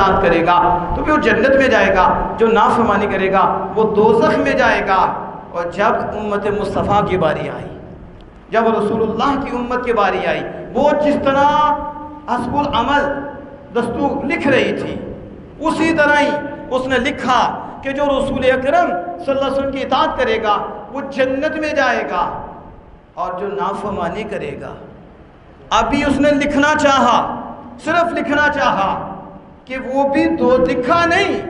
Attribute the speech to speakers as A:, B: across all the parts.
A: اطاعت کرے گا تو پھر وہ جنت میں جائے گا، جو نافرمانی کرے گا وہ دوزخ میں جائے گا۔ اور جب امت مصطفیٰ کی باری آئی، جب رسول اللہ کی امت کی باری آئی، وہ جس طرح حسب العمل دستور لکھ رہی تھی اسی طرح ہی اس نے لکھا کہ جو رسول اکرم صلی اللہ علیہ وسلم کی اطاعت کرے گا وہ جنت میں جائے گا، اور جو نافرمانی کرے گا، ابھی اس نے لکھنا چاہا، صرف لکھنا چاہا کہ وہ بھی دو لکھا نہیں،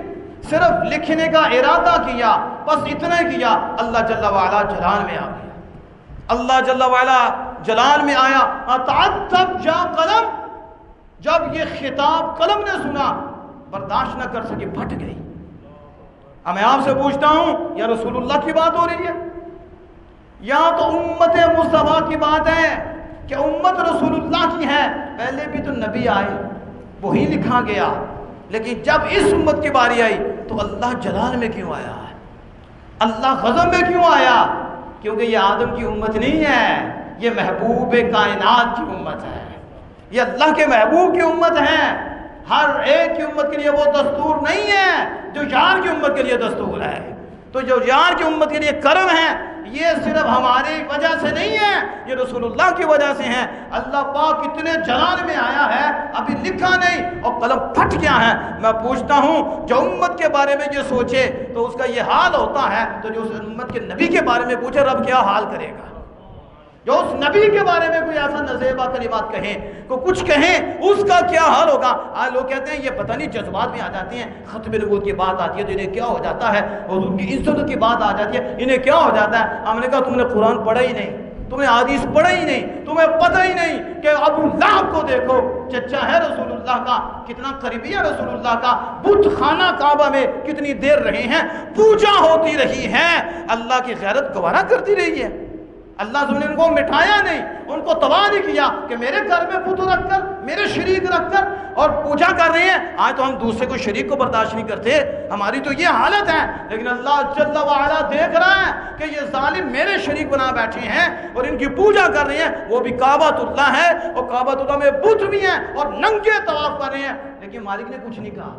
A: صرف لکھنے کا ارادہ کیا، بس اتنا ہی کیا، اللہ جل وعلا جلال میں آ گیا، اللہ جل وعلا جلال میں آیا۔ اتعتب جا قلم، جب یہ خطاب قلم نے سنا برداشت نہ کر سکی، پھٹ گئی۔ اب میں آپ سے پوچھتا ہوں، یا رسول اللہ کی بات ہو رہی ہے یا تو امت مصطفیٰ کی بات ہے کہ امت رسول اللہ کی ہے؟ پہلے بھی تو نبی آئے، وہی لکھا گیا، لیکن جب اس امت کی باری آئی تو اللہ جلال میں کیوں آیا ہے، اللہ غضب میں کیوں آیا؟ کیونکہ یہ آدم کی امت نہیں ہے، یہ محبوب کائنات کی امت ہے، یہ اللہ کے محبوب کی امت ہے۔ ہر ایک کی امت کے لیے وہ دستور نہیں ہے جو یار کی امت کے لیے دستور ہے، تو جو یار کی امت کے لیے کرم ہے یہ صرف ہماری وجہ سے نہیں ہے، یہ رسول اللہ کی وجہ سے ہیں۔ اللہ پاک کتنے جلال میں آیا ہے، ابھی لکھا نہیں اور قلم پھٹ گیا ہے۔ میں پوچھتا ہوں جو امت کے بارے میں یہ سوچے تو اس کا یہ حال ہوتا ہے، تو جو اس امت کے نبی کے بارے میں پوچھے رب کیا حال کرے گا؟ جو اس نبی کے بارے میں کوئی ایسا نزیبہ کلمات کہیں، کو کچھ کہیں، اس کا کیا حال ہوگا؟ آج لوگ کہتے ہیں یہ پتہ نہیں جذبات میں آ جاتی ہیں، ختم نبوت کی بات آتی ہے تو انہیں کیا ہو جاتا ہے، حضور کی عزت کی بات آ جاتی ہے انہیں کیا ہو جاتا ہے۔ ہم نے کہا تم نے قرآن پڑھا ہی نہیں، تمہیں حدیث پڑھا ہی نہیں، تمہیں پتہ ہی نہیں کہ ابو لہب کو دیکھو، چچا ہے رسول اللہ کا، کتنا قریبی ہے رسول اللہ کا، بت خانہ کعبہ میں کتنی دیر رہے ہیں، پوجا ہوتی رہی ہے، اللہ کی غیرت گوارا کرتی رہی ہے۔ اللہ نے ان کو مٹھایا نہیں، ان کو تباہ نہیں کیا کہ میرے گھر میں بت رکھ کر، میرے شریک رکھ کر اور پوجا کر رہے ہیں۔ آج تو ہم دوسرے کو شریک کو برداشت نہیں کرتے، ہماری تو یہ حالت ہے، لیکن اللہ جل وعلا دیکھ رہا ہے کہ یہ ظالم میرے شریک بنا بیٹھے ہیں اور ان کی پوجا کر رہے ہیں، وہ بھی کعبۃ اللہ ہے اور کعبۃ اللہ میں بت بھی ہیں اور ننگے طواف کر رہے ہیں، لیکن مالک نے کچھ نہیں کہا،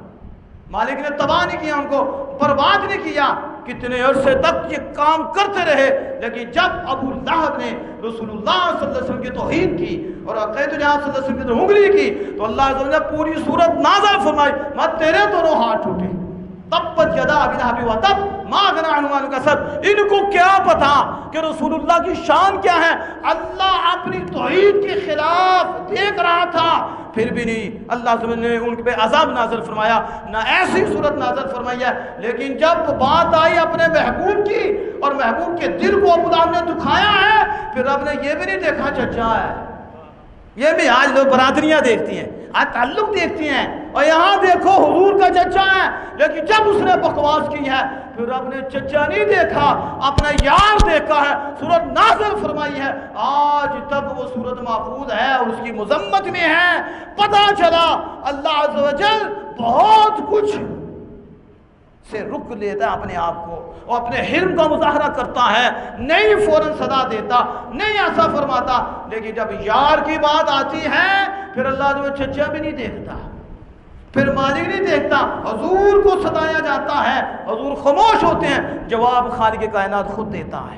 A: مالک نے تباہ نہیں کیا، ان کو برباد نہیں کیا۔ کتنے عرصے تک یہ کام کرتے رہے، لیکن جب ابو لہب نے رسول اللہ صلی اللہ علیہ وسلم کی توہین کی اور عقیدت جہاں صلی اللہ علیہ وسلم کی انگلی کی تو اللہ عز و جل نے پوری صورت نازل فرمائی، مت تیرے دونوں ہاتھ ٹوٹے، تبت یدا ابی لہب وتب ما اغنی عنہ مالہ کسب۔ ان کو کیا پتا کہ رسول اللہ کی شان کیا ہے؟ اللہ اپنی توحید کے خلاف دیکھ رہا تھا، پھر بھی نہیں اللہ نے ان پہ عذاب نازل فرمایا، نہ ایسی صورت نازل فرمائی ہے۔ لیکن جب بات آئی اپنے محبوب کی اور محبوب کے دل کو ابو لہب نے دکھایا ہے، پھر رب نے یہ بھی نہیں دیکھا چچا ہے، یہ بھی آج لوگ برادریاں دیکھتی ہیں، آج تعلق دیکھتی ہیں، اور یہاں دیکھو حضور کا چچا ہے، لیکن جب اس نے بکواس کی ہے پھر رب نے چچا نہیں دیکھا، اپنا یار دیکھا ہے، صورت نازل فرمائی ہے۔ آج تک وہ صورت محفوظ ہے اور اس کی مذمت میں ہے۔ پتہ چلا اللہ عز و جل بہت کچھ سے رک لیتا ہے اپنے آپ کو اور اپنے حلم کا مظاہرہ کرتا ہے، نہیں فوراً صدا دیتا، نہیں ایسا فرماتا، لیکن جب یار کی بات آتی ہے پھر اللہ جو چچا بھی نہیں دیکھتا، پھر مالک نہیں دیکھتا، حضور کو ستایا جاتا ہے، حضور خاموش ہوتے ہیں، جواب خالق کائنات خود دیتا ہے،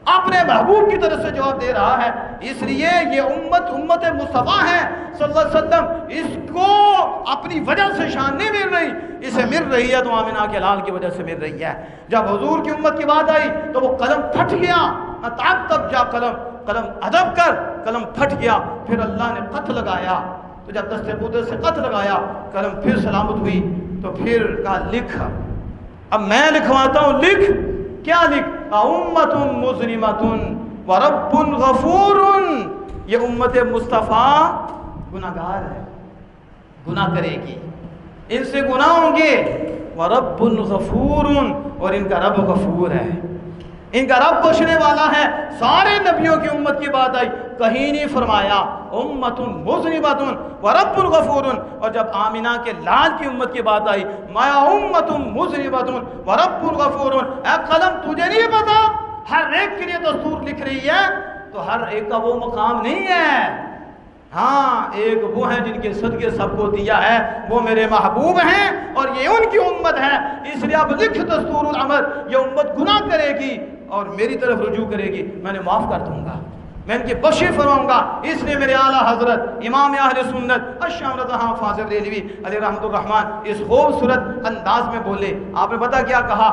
A: اپنے محبوب کی طرف سے جواب دے رہا ہے۔ اس لیے یہ امت مصطفیٰ ہے صلی اللہ علیہ وسلم، اس کو اپنی وجہ سے شان نہیں مل رہی، اسے مل رہی ہے تو آمنہ کے لال کی وجہ سے مل رہی ہے۔ جب حضور کی امت کی بات آئی تو وہ قلم پھٹ گیا، تب جا قلم ادب کر، قلم پھٹ گیا، پھر اللہ نے خط لگایا، تو جب دست قدرت سے خط لگایا قلم پھر سلامت ہوئی، تو پھر کہا لکھ، اب میں لکھواتا ہوں، لکھ، کیا لکھ؟ امت مظلمۃ ورب غفور، یہ امت مصطفیٰ گناہگار ہے، گناہ کرے گی، ان سے گناہ ہوں گے، ورب غفور، اور ان کا رب غفور ہے، ان کا رب بخشنے والا ہے۔ سارے نبیوں کی امت کی بات آئی، کہیں نہیں فرمایا امت مذنبۃ ورب غفور، اور جب آمنہ کے لال کی امت کی بات آئی ما امت مذنبۃ ورب غفور، اے قلم تجھے نہیں پتا ہر ایک کے لیے دستور لکھ رہی ہے، تو ہر ایک کا وہ مقام نہیں ہے، ہاں ایک وہ ہیں جن کے صدقے سب کو دیا ہے، وہ میرے محبوب ہیں اور یہ ان کی امت ہے، اس لیے اب لکھ دستور العمل، یہ امت گناہ کرے گی اور میری طرف رجوع کرے گی، میں نے معاف کر دوں گا، میں ان کی بخشش فرماؤں گا۔ اس لیے میرے اعلیٰ حضرت امام اہل سنت الشام رضا فاضل بریلوی علیہ رحمۃ الرحمن اس خوبصورت انداز میں بولے، آپ نے پتہ کیا کہا؟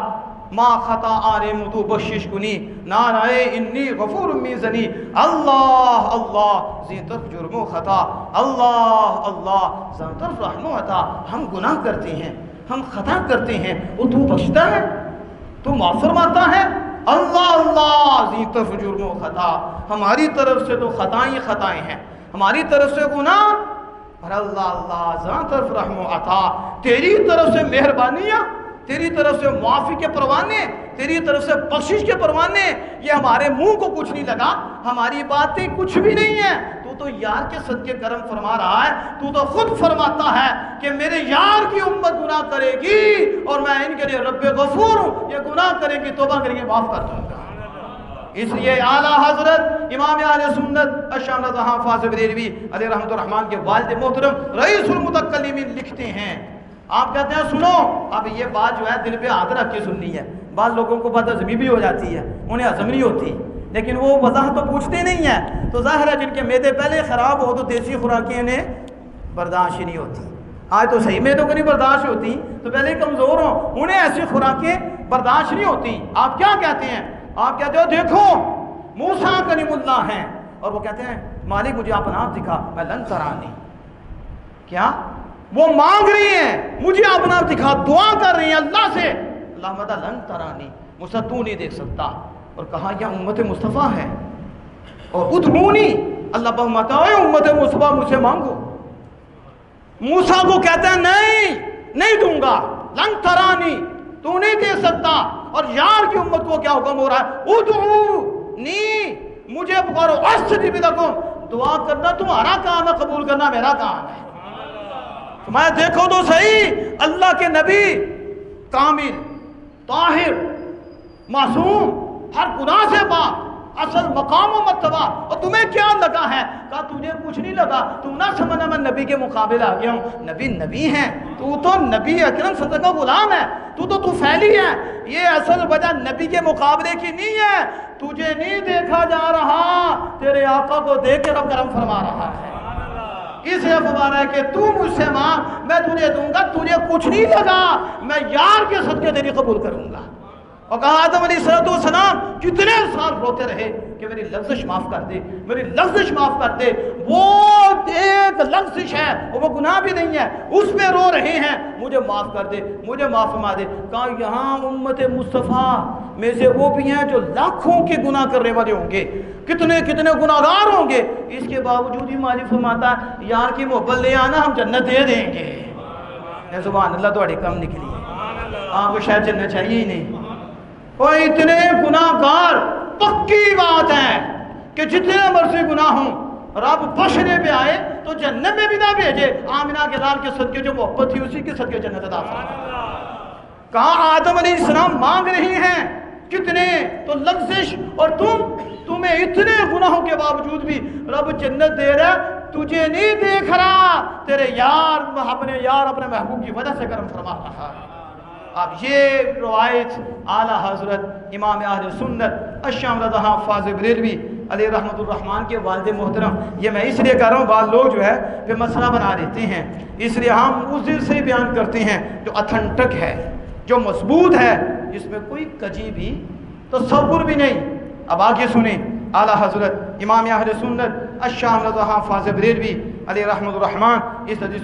A: ما خطا آرے مدو بخشش کنی نارائے انی غفور میزنی، اللہ اللہ زی طرف جرم و خطا، اللہ اللہ زی طرف رحم و عطا۔ ہم گناہ کرتے ہیں، ہم خطا کرتے ہیں، وہ تو بخشتا ہے، تو معاف فرماتا ہے، اللہ اللہ زی طرف جرم و خطا۔ ہماری طرف سے تو خطائیں ہیں، ہماری طرف سے گناہ، اور اللہ اللہ زی طرف رحم و عطا، تیری طرف سے مہربانیاں، تیری طرف سے معافی کے پروانے، تیری طرف سے بخشش کے پروانے، یہ ہمارے منہ کو کچھ نہیں لگا، ہماری باتیں کچھ بھی نہیں ہیں، تو یار کے صدقے کرم فرما رہا ہے، تو خود فرماتا ہے کہ میرے یار کی امت گناہ کرے گی اور میں ان کے لیے رب غفور ہوں، یہ گناہ کریں گی، توبہ کریں گے، معاف کر دوں گا۔ اس لیے اعلیٰ حضرت امام اہل سنت الشام رضا فاضل بریلوی علیہ رحمۃ الرحمن کے والد محترم رئیس المتکلمین لکھتے ہیں، آپ کہتے ہیں سنو، اب یہ بات جو ہے دل پہ ہاتھ رکھ کے سننی ہے، بعض لوگوں کو بات ہضمی بھی ہو جاتی ہے، انہیں ہضم نہیں ہوتی، لیکن وہ وضاحت تو پوچھتے نہیں ہیں، تو ظاہر ہے جن کے معدے پہلے خراب ہو تو دیسی خوراکیں انہیں برداشت ہی نہیں ہوتی، آج تو صحیح معدوں کو نہیں برداشت ہوتی، تو پہلے کمزور ہوں، انہیں ایسی خوراکیں برداشت نہیں ہوتی۔ آپ کیا کہتے ہیں؟ آپ کہتے ہو دیکھو موسیٰ کلیم اللہ ہیں، اور وہ کہتے ہیں مالک مجھے اپنا آپ دکھا، میں لن ترانی، کیا وہ مانگ رہی ہیں مجھے اپنا دکھا، دعا کر رہی ہیں اللہ سے، اللہ مدہ لن ترانی، موسیٰ تو نہیں دیکھ سکتا، اور کہا یہ امت مصطفیٰ ہے، اور ادعونی، اللہ بہمتا ہے امت مصطفیٰ مجھ سے مانگو، موسیٰ کو کہتا ہے نہیں دوں گا، لن ترانی، تو نہیں دے سکتا، اور یار کی امت کو کیا حکم ہو رہا ہے؟ ادعونی، مجھے پکارو، استجب لکم، دعا کرنا تمہارا کام ہے، قبول کرنا میرا کام ہے۔ میں دیکھو تو صحیح، اللہ کے نبی کامل، طاہر، معصوم، ہر گناہ سے پاک، اصل مقام و مرتبہ، اور تمہیں کیا لگا ہے؟ کہا تجھے کچھ نہیں لگا، تم نہ سمجھنا میں نبی کے مقابل آ گیا ہوں، نبی ہیں، تو نبی اکرم صلی اللہ علیہ وسلم کا غلام ہے، تو پھیلی ہے، یہ اصل وجہ نبی کے مقابلے کی نہیں ہے، تجھے نہیں دیکھا جا رہا، تیرے آقا کو دیکھ کے رب کرم فرما رہا ہے، اس لیے فرمانا ہے کہ تو مجھ سے مانگ میں تجھے دوں گا، تجھے کچھ نہیں لگا، میں یار کے صدقے تیری قبول کروں گا۔ اور کہا آدم علیہ السلام کتنے سال روتے رہے کہ میری لفظش معاف کر دے، میری لفظش معاف کر دے، وہ ایک لفظش ہے، وہ گناہ بھی نہیں ہے، اس پہ رو رہے ہیں، مجھے معاف کر دے، مجھے معاف فرما دے۔ کہا یہاں امت مصطفیٰ میں سے وہ بھی ہیں جو لاکھوں کے گناہ کرنے والے ہوں گے، کتنے گناہگار ہوں گے، اس کے باوجود ہی مالک فرماتا ہے یار کی محبت لے آنا، ہم جنت دے دیں گے۔ سبحان اللہ، تھوڑی کم نکلی، آپ کو شاید جنت چاہیے ہی نہیں۔ وہ اتنے گناہگار، پکی بات ہے کہ جتنے مرضی گناہ ہوں، رب بخشنے پہ آئے تو جنت میں بھی نہ بھیجے، آمنہ کے لال کے صدقے جو محبت تھی اسی کے صدقے جنت عطا فرمائے۔ کہا آدم علیہ السلام مانگ رہی ہیں کتنے، تو لفظش، اور تمہیں اتنے گناہوں کے باوجود بھی رب جنت دے رہا، تجھے نہیں دیکھ رہا، تیرے اپنے محبوب کی وجہ سے کرم فرما رہا ہے۔ اب یہ روایت اعلیٰ حضرت امام اہل سنت الشام رضا فاضل بریلوی علیہ رحمۃ الرحمن کے والد محترم، یہ میں اس لیے کہہ رہا ہوں، بعض لوگ جو ہے پھر مسئلہ بنا دیتے ہیں، اس لیے ہم اس دل سے بیان کرتے ہیں جو اتھنٹک ہے، جو مضبوط ہے، جس میں کوئی کجی بھی تصور بھی نہیں۔ اب آگے سنیں، اعلیٰ حضرت امام اہل سنت الشام رضا فاضل بریلوی علیہ رحمۃ الرحمن اس حدیث